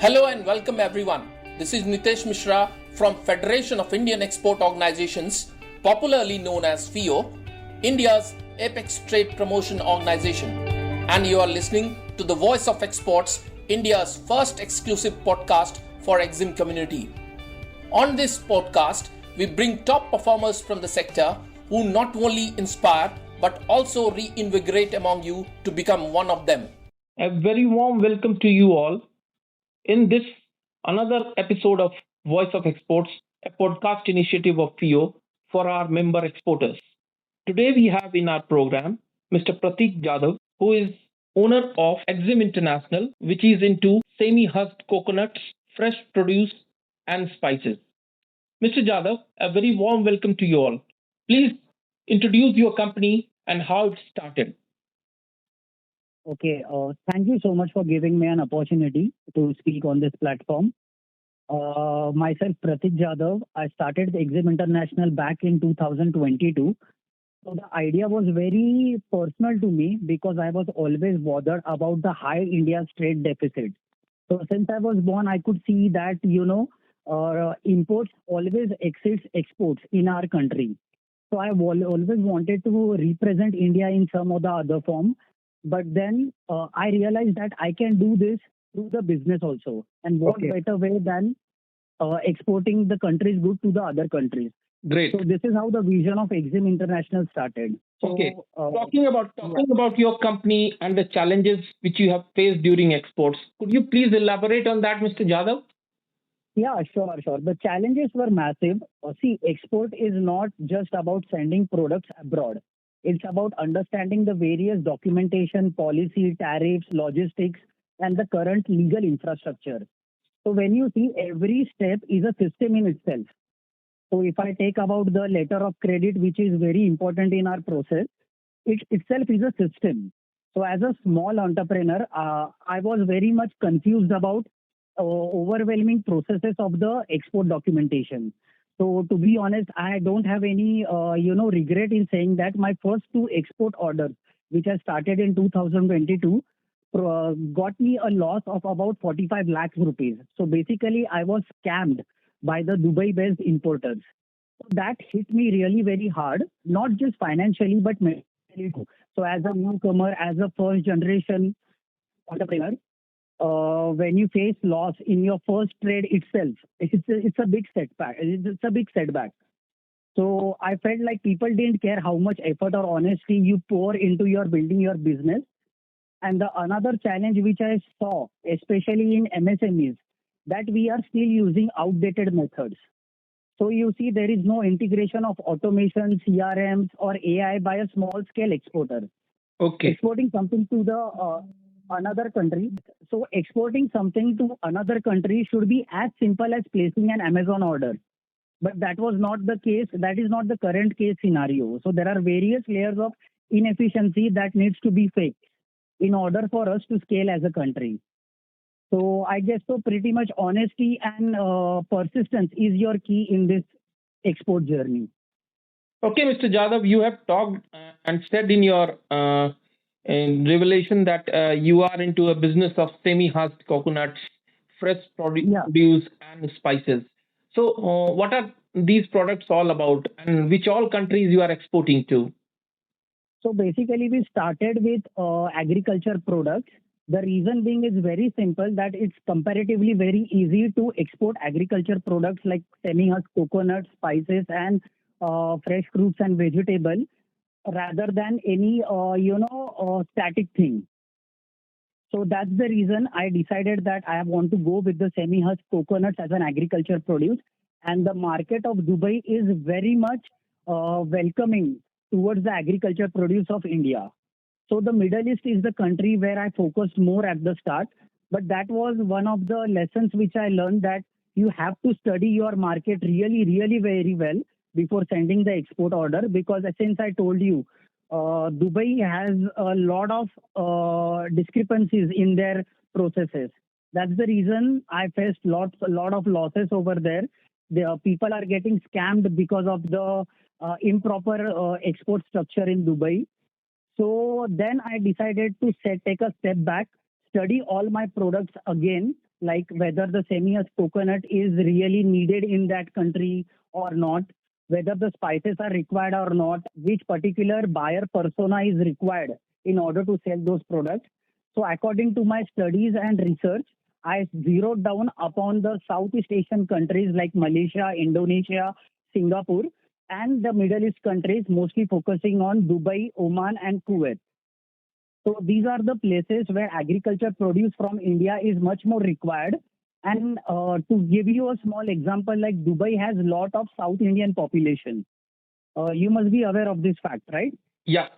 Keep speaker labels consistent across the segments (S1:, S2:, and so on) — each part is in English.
S1: Hello and welcome everyone. This is Nitesh Mishra from Federation of Indian Export Organizations, popularly known as FIO, India's apex trade promotion organization. And you are listening to the Voice of Exports, India's first exclusive podcast for Exim community. On this podcast, we bring top performers from the sector who not only inspire but also reinvigorate among you to become one of them.
S2: A very warm welcome to you all in this another episode of Voice of Exports, a podcast initiative of FIO for our member exporters. Today we have in our program Mr. Pratik Jadhav, who is owner of Exim International, which is into semi-husked coconuts, fresh produce and spices. Mr. Jadhav, a very warm welcome to you all. Please introduce your company and how it started.
S3: Okay, thank you so much for giving me an opportunity to speak on this platform. Myself, Pratik Jadhav, I started Exim International back in 2022. So the idea was very personal to me because I was always bothered about the high India's trade deficit. So since I was born, I could see that, imports always exceeds exports in our country. So I always wanted to represent India in some or the other form. But then I realized that I can do this through the business also. And what
S2: Okay.
S3: better way than exporting the country's good to the other countries.
S2: Great.
S3: So this is how the vision of Exim International started. So,
S2: Okay. Talking about your company and the challenges which you have faced during exports, could you please elaborate on that, Mr. Jadhav?
S3: yeah, sure. The challenges were massive. See, export is not just about sending products abroad. It's about understanding the various documentation, policy, tariffs, logistics, and the current legal infrastructure. So when you see every step is a system in itself. So if I take about the letter of credit, which is very important in our process, it itself is a system. So as a small entrepreneur, I was very much confused about overwhelming processes of the export documentation. So to be honest, I don't have any regret in saying that my first two export orders, which I started in 2022, got me a loss of about 45 lakhs rupees. So basically, I was scammed by the Dubai-based importers. So that hit me really very hard, not just financially, but mentally too. So as a newcomer, as a first generation entrepreneur, when you face loss in your first trade itself, it's a big setback. It's a big setback. So I felt like people didn't care how much effort or honesty you pour into your building your business. And the another challenge which I saw, especially in MSMEs, that we are still using outdated methods. So you see, there is no integration of automation, CRMs, or AI by a small scale exporter.
S2: Okay.
S3: Exporting something to the another country. So exporting something to another country should be as simple as placing an Amazon order. But that was not the case. That is not the current case scenario. So there are various layers of inefficiency that needs to be fixed in order for us to scale as a country. So I guess so pretty much honesty and persistence is your key in this export journey.
S2: Okay, Mr. Jadhav, you have talked and said in your revelation that you are into a business of semi-husked coconuts, fresh
S3: Yeah.
S2: produce, and spices. So, what are these products all about, and which all countries you are exporting to?
S3: So basically, we started with agriculture products. The reason being is very simple that it's comparatively very easy to export agriculture products like semi-husk coconuts, spices, and fresh fruits and vegetables rather than any static thing. So that's the reason I decided that I want to go with the semi-husk coconuts as an agriculture produce. And the market of Dubai is very much welcoming towards the agriculture produce of India. So the Middle East is the country where I focused more at the start. But that was one of the lessons which I learned that you have to study your market really, really very well before sending the export order because since I told you, Dubai has a lot of discrepancies in their processes. That's the reason I faced a lot of losses over there. The people are getting scammed because of the improper export structure in Dubai. So then I decided to take a step back, study all my products again, like whether the semi-husk coconut is really needed in that country or not, whether the spices are required or not, which particular buyer persona is required in order to sell those products. So according to my studies and research, I zeroed down upon the Southeast Asian countries like Malaysia, Indonesia, Singapore, and the Middle East countries, mostly focusing on Dubai, Oman, and Kuwait. So these are the places where agriculture produce from India is much more required. And to give you a small example, like Dubai has a lot of South Indian population. You must be aware of this fact, right?
S2: Yeah.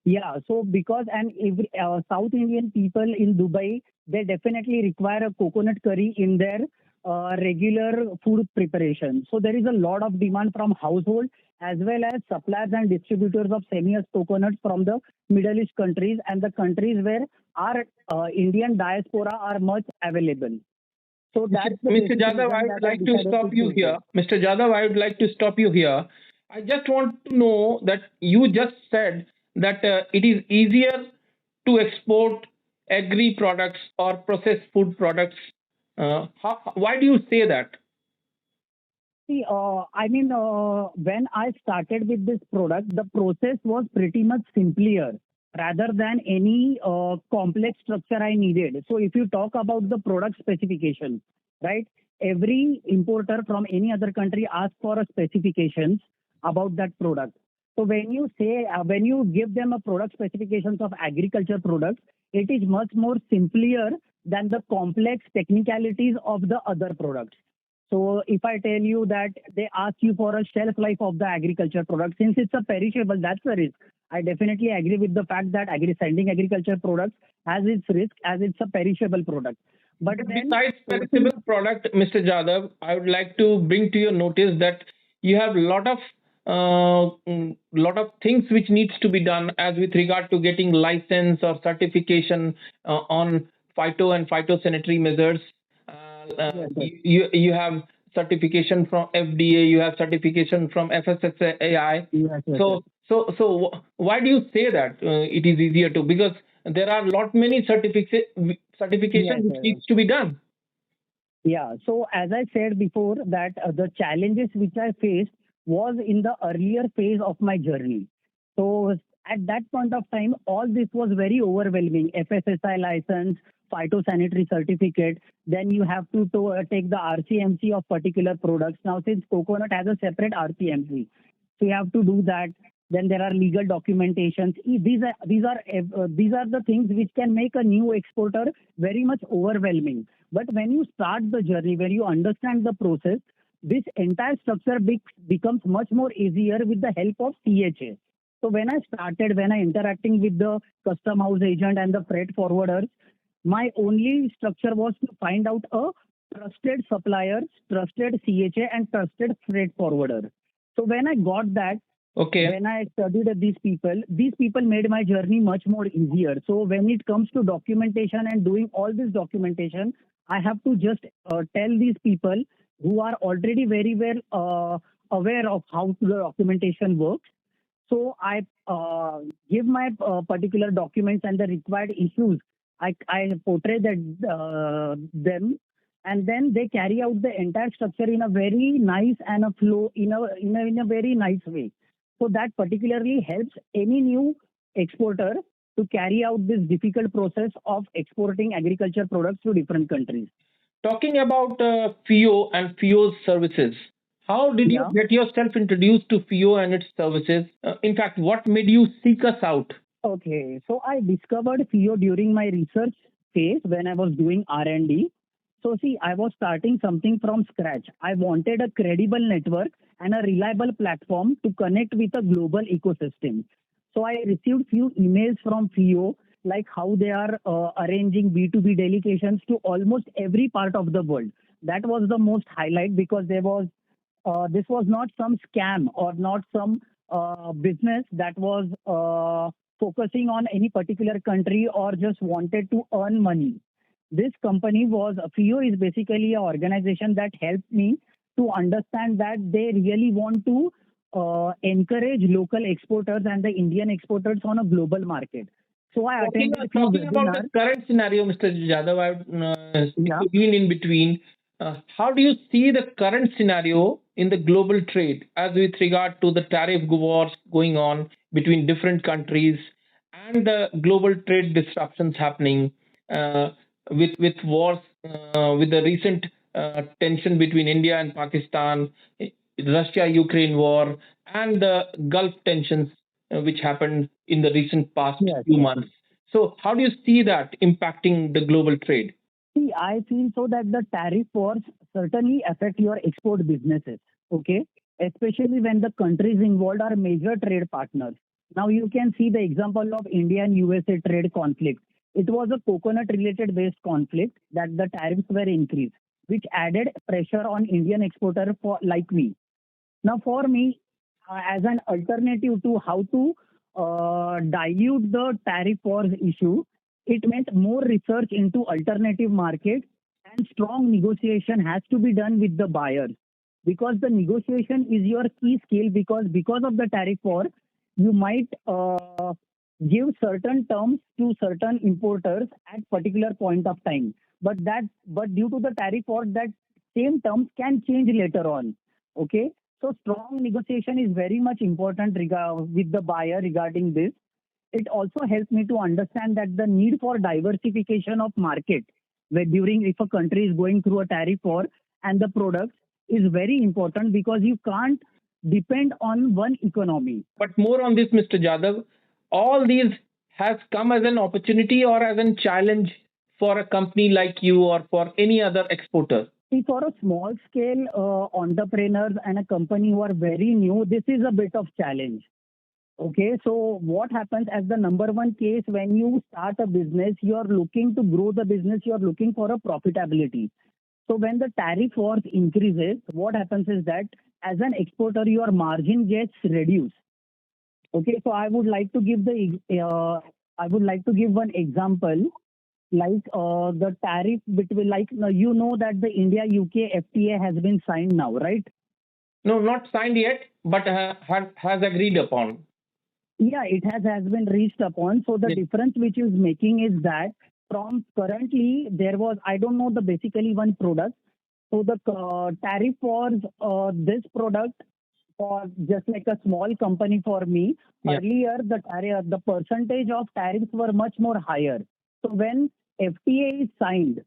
S3: Yeah. So because and every South Indian people in Dubai, they definitely require a coconut curry in their regular food preparation. So there is a lot of demand from household as well as suppliers and distributors of semi-husk coconuts from the Middle East countries and the countries where our Indian diaspora are much available. So that's the
S2: Mr.
S3: basic
S2: Jadhav, I
S3: reason
S2: would
S3: that I
S2: like to
S3: decided
S2: stop
S3: to
S2: you
S3: choose
S2: here.
S3: it.
S2: Mr. Jadhav, I would like to stop you here. I just want to know that you just said that it is easier to export agri products or processed food products. Why do you say that?
S3: See, when I started with this product, the process was pretty much simpler rather than any complex structure I needed. So, if you talk about the product specification, right, every importer from any other country asks for a specifications about that product. So, when you give them a product specifications of agriculture products, it is much more simpler than the complex technicalities of the other products. So if I tell you that they ask you for a shelf life of the agriculture product, since it's a perishable, that's a risk. I definitely agree with the fact that sending agriculture products has its risk as it's a perishable product. But then
S2: Besides
S3: sourcing,
S2: perishable product, Mr. Jadhav, I would like to bring to your notice that you have lot of things which needs to be done as with regard to getting license or certification on phyto and phytosanitary measures.
S3: yes, yes,
S2: You have certification from FDA, you have certification from FSSAI.
S3: yes, yes, yes,
S2: Why do you say that it is easier to? Because there are lot many
S3: yes,
S2: certification which
S3: yes.
S2: needs to be done.
S3: Yeah. So as I said before, that the challenges which I faced was in the earlier phase of my journey. So at that point of time, all this was very overwhelming. FSSI license, phytosanitary certificate. Then you have to take the RCMC of particular products. Now, since coconut has a separate RCMC, so you have to do that. Then there are legal documentations. These are the things which can make a new exporter very much overwhelming. But when you start the journey, when you understand the process, this entire structure becomes much more easier with the help of CHA. So when I interacting with the custom house agent and the freight forwarders, my only structure was to find out a trusted supplier, trusted CHA, and trusted freight forwarder. So when I got that,
S2: Okay.
S3: when I studied these people made my journey much more easier. So when it comes to documentation and doing all this documentation, I have to just tell these people who are already very well aware of how the documentation works. So I give my particular documents and the required issues. I portray them, and then they carry out the entire structure in a very nice and a flow in a very nice way. So that particularly helps any new exporter to carry out this difficult process of exporting agriculture products to different countries.
S2: Talking about FIO and FIO's services, how did you
S3: Yeah.
S2: get yourself introduced to FIO and its services? In fact, what made you seek us out?
S3: Okay. So I discovered FIO during my research phase when I was doing R&D. So see, I was starting something from scratch. I wanted a credible network and a reliable platform to connect with a global ecosystem. So I received few emails from FIO like how they are arranging B2B delegations to almost every part of the world. That was the most highlight because this was not some scam or not some business that was focusing on any particular country or just wanted to earn money. This company was FIO is basically an organization that helped me to understand that they really want to encourage local exporters and the Indian exporters on a global market. So I
S2: Talking,
S3: attended few
S2: talking about the
S3: webinars.
S2: current scenario, Mr. Jadhav, I would
S3: Yeah.
S2: intervene in between. How do you see the current scenario in the global trade as with regard to the tariff wars going on between different countries and the global trade disruptions happening with wars, with the recent tension between India and Pakistan, Russia-Ukraine war, and the Gulf tensions which happened in the recent past
S3: Yes.
S2: few months. So, how do you see that impacting the global trade?
S3: See, I feel so that the tariff wars certainly affect your export businesses. Okay, especially when the countries involved are major trade partners. Now you can see the example of India and USA trade conflict. It was a coconut related based conflict that the tariffs were increased, which added pressure on Indian exporter for like me. Now, for me, as an alternative to how to dilute the tariff wars issue, it meant more research into alternative markets and strong negotiation has to be done with the buyers because the negotiation is your key skill because of the tariff war, you might give certain terms to certain importers at particular point of time. But due to the tariff war, that same terms can change later on. Okay, so strong negotiation is very much important with the buyer regarding this. It also helps me to understand that the need for diversification of market where during if a country is going through a tariff war and the products is very important because you can't depend on one economy.
S2: But more on this, Mr. Jadhav, all these has come as an opportunity or as a challenge for a company like you or for any other exporter.
S3: See, for a small scale entrepreneurs and a company who are very new, this is a bit of challenge. Okay, so what happens as the number one case when you start a business, you are looking to grow the business, you are looking for a profitability. So when the tariff wars increases, what happens is that as an exporter, your margin gets reduced. Okay, so I would like to give one example like the tariff between you know that the India UK FTA has been signed now, right?
S2: No, not signed yet, but has agreed upon.
S3: Yeah, it has been reached upon. So the
S2: Yes.
S3: difference which is making is that from currently there was I don't know the basically one product. So the tariff for this product for just like a small company for me
S2: Yeah.
S3: earlier the percentage of tariffs were much more higher. So when FTA is signed,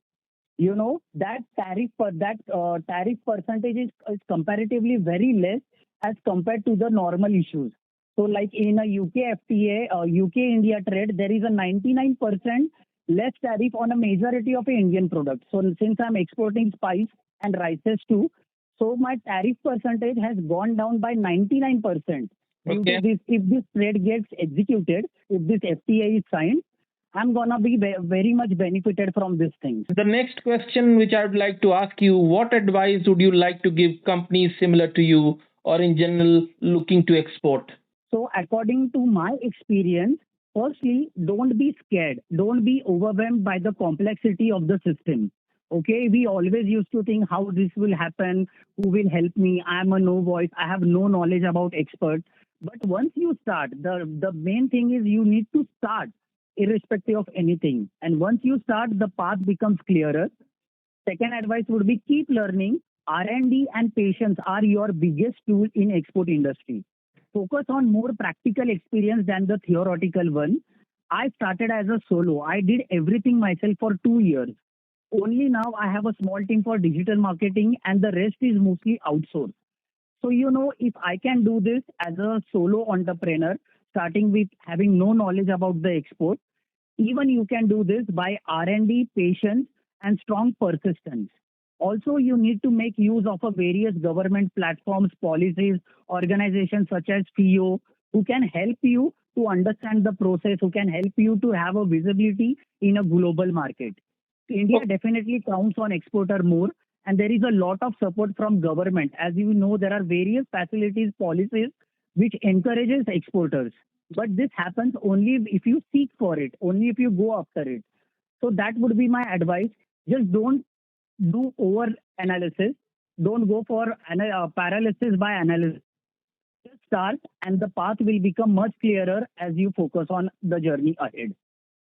S3: you know that tariff percentage is comparatively very less as compared to the normal issues. So like in a UK FTA, UK India trade, there is a 99% less tariff on a majority of Indian products. So since I'm exporting spice and rices too, so my tariff percentage has gone down by 99% due
S2: Okay.
S3: to this. If this trade gets executed, if this FTA is signed, I'm gonna be very much benefited from these things.
S2: The next question which I would like to ask you, what advice would you like to give companies similar to you or in general looking to export?
S3: So, according to my experience, firstly, don't be scared. Don't be overwhelmed by the complexity of the system. Okay, we always used to think how this will happen, who will help me. I am a no voice, I have no knowledge about experts. But once you start, the main thing is you need to start irrespective of anything. And once you start, the path becomes clearer. Second advice would be keep learning. R&D and patience are your biggest tool in export industry. Focus on more practical experience than the theoretical one. I started as a solo. I did everything myself for 2 years. Only now I have a small team for digital marketing and the rest is mostly outsourced. So, if I can do this as a solo entrepreneur, starting with having no knowledge about the export, even you can do this by R&D, patience, and strong persistence. Also, you need to make use of a various government platforms, policies, organizations such as FIO, who can help you to understand the process, who can help you to have a visibility in a global market. India definitely counts on exporter more, and there is a lot of support from government. As you know, there are various facilities, policies which encourages exporters. But this happens only if you seek for it, only if you go after it. So that would be my advice. Just don't do over analysis. Don't go for paralysis by analysis. Just start, and the path will become much clearer as you focus on the journey ahead.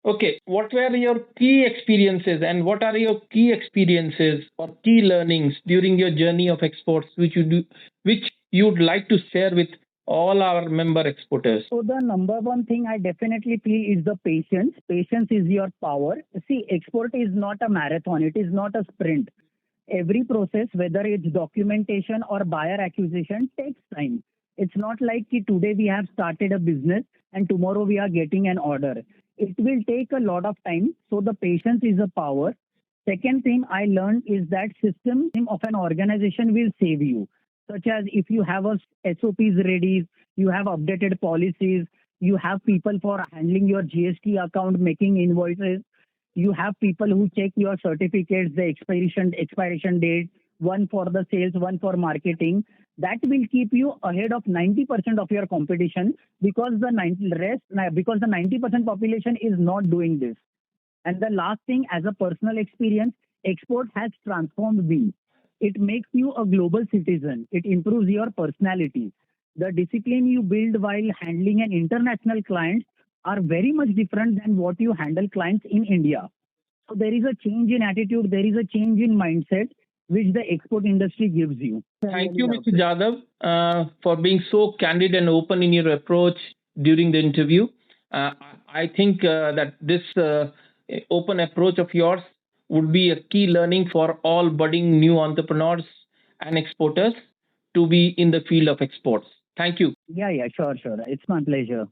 S2: Okay, what were your key experiences and what are your key experiences or key learnings during your journey of exports which you'd like to share with all our member exporters?
S3: So the number one thing I definitely feel is the patience. Patience is your power. See, export is not a marathon. It is not a sprint. Every process, whether it's documentation or buyer acquisition, takes time. It's not like today we have started a business and tomorrow we are getting an order. It will take a lot of time. So the patience is a power. Second thing I learned is that system of an organization will save you. Such as if you have a SOPs ready, you have updated policies, you have people for handling your GST account, making invoices, you have people who check your certificates, the expiration date, one for the sales, one for marketing. That will keep you ahead of 90% of your competition because because the 90% population is not doing this. And the last thing, as a personal experience, export has transformed me. It makes you a global citizen. It improves your personality. The discipline you build while handling an international client are very much different than what you handle clients in India. So there is a change in attitude, there is a change in mindset which the export industry gives you.
S2: Thank you, Mr. Jadhav, for being so candid and open in your approach during the interview. Uh, I think that this open approach of yours would be a key learning for all budding new entrepreneurs and exporters to be in the field of exports. Thank you.
S3: Yeah, sure. It's my pleasure.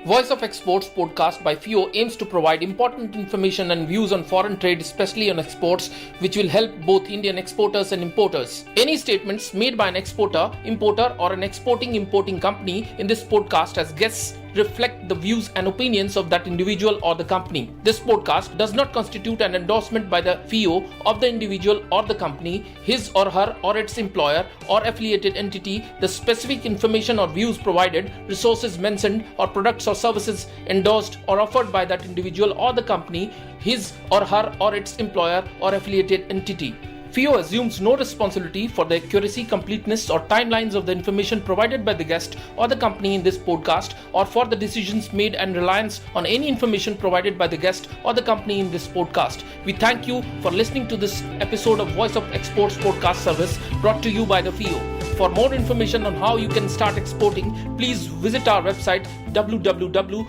S1: Voice of Exports podcast by FIO aims to provide important information and views on foreign trade, especially on exports, which will help both Indian exporters and importers. Any statements made by an exporter, importer, or an importing company in this podcast as guests reflect the views and opinions of that individual or the company. This podcast does not constitute an endorsement by the FIO of the individual or the company, his or her or its employer or affiliated entity. The specific information or views provided, resources mentioned, or products or services endorsed or offered by that individual or the company, his or her or its employer or affiliated entity. FIO assumes no responsibility for the accuracy, completeness, or timelines of the information provided by the guest or the company in this podcast, or for the decisions made and reliance on any information provided by the guest or the company in this podcast. We thank you for listening to this episode of Voice of Exports podcast service brought to you by the FIO. For more information on how you can start exporting, please visit our website www.fio.org.